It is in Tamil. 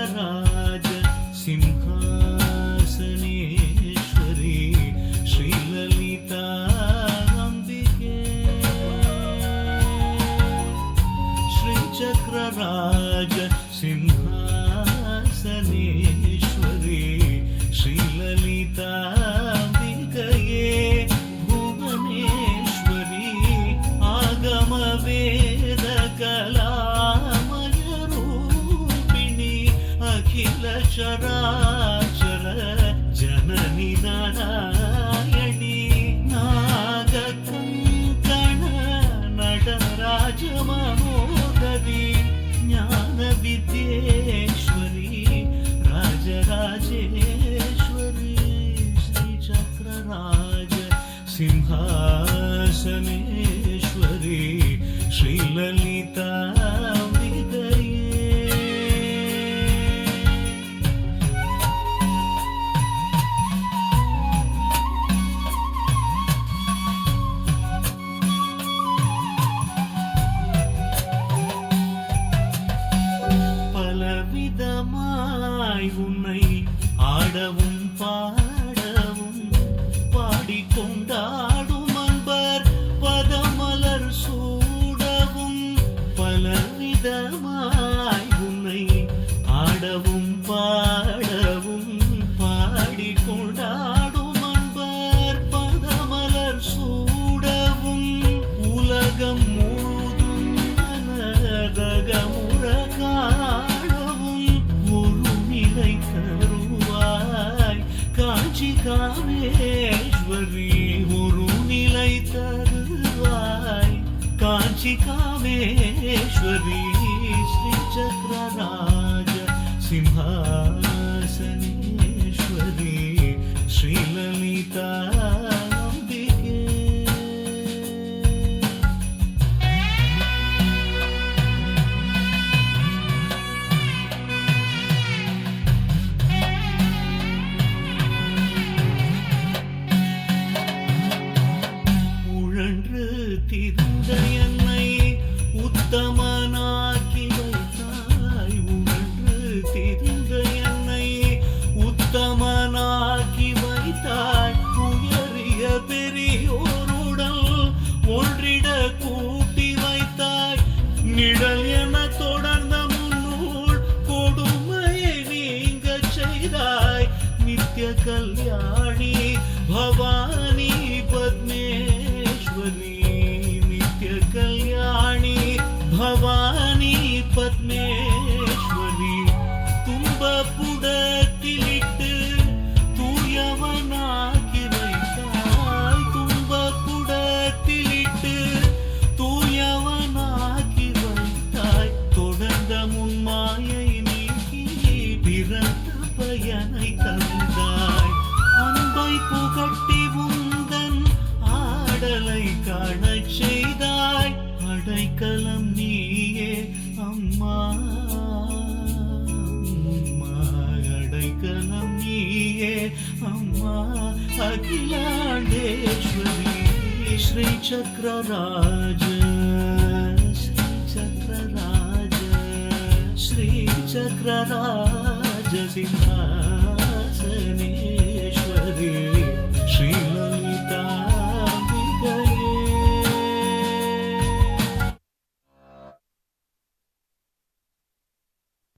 श्रीचक्रराज सिंहासनेश्वरी श्रीललिता अम्बिके श्रीचक्रराज सिंहासनेश्वरी श्रीललिता अम्बिकये भुवनेश्वरी आगमवेद कलामय रूपिणी अखिल चराचर जननी नारायणी नागकङ्कण नटराज मनोदरी ज्ञान विद्येश्वरी राजराजेश्वरी श्रीचक्रराज सिंहासनेश्वरी श्रीललिता பலவிதமாய் உன்னை ஆடவும் பாடவும் பாடிக்கொண்டாடும் அன்பர் பதமலர் சூடவும் பலவிதமாய் உன்னை ஆடவும் பாடவும் பாடிக்கொண்டாடும் அன்பர் பதமலர் சூடவும் உலகம் முழுதும் நரகமுற காஞ்சி காமேஸ்வரி ஒரு நிலை தருவாய் காஞ்சி காமேஸ்வரி ஸ்ரீசக்கரராஜ சிம்ஹாசனேஸ்வரி ஸ்ரீலலிதா அம்பிகே திருந்த என்னை உத்தமனாக்கி வைத்தாய் உணர்ந்து திருந்த என்னை உத்தமனாக்கி வைத்தாய் உயரிய பெரியோருடன் ஒன்றிட கூட்டி வைத்தாய் நிழல் என தொடர்ந்த முன்னூல் கொடுமையை நீங்க செய்தாய் நித்திய கல்யாணி பவானி பத்மேஸ்வரி நித்ய கல்யாணி பவானி பத்மேஸ்வரி துன்பப்புடத்திலிட்டு தூயவனாக்கி வைத்தாய் துன்பப்புடத்திலிட்டு தூயவனாக்கி வைத்தாய் தொடர்ந்த முன்மாயை நீக்கி பிறந்த பயனை தந்தாய் அன்பை புகட்டி உந்தன் ஆடலை காணச் செய்தாய் அடைக்கலம் நீயே அம்மா அடைக்கலம் நீயே அம்மா அகிலாண்டேஸ்வரி ஸ்ரீசக்கரராஜ ஸ்ரீசக்கரராஜ ஸ்ரீசக்கரராஜ சிம்ஹா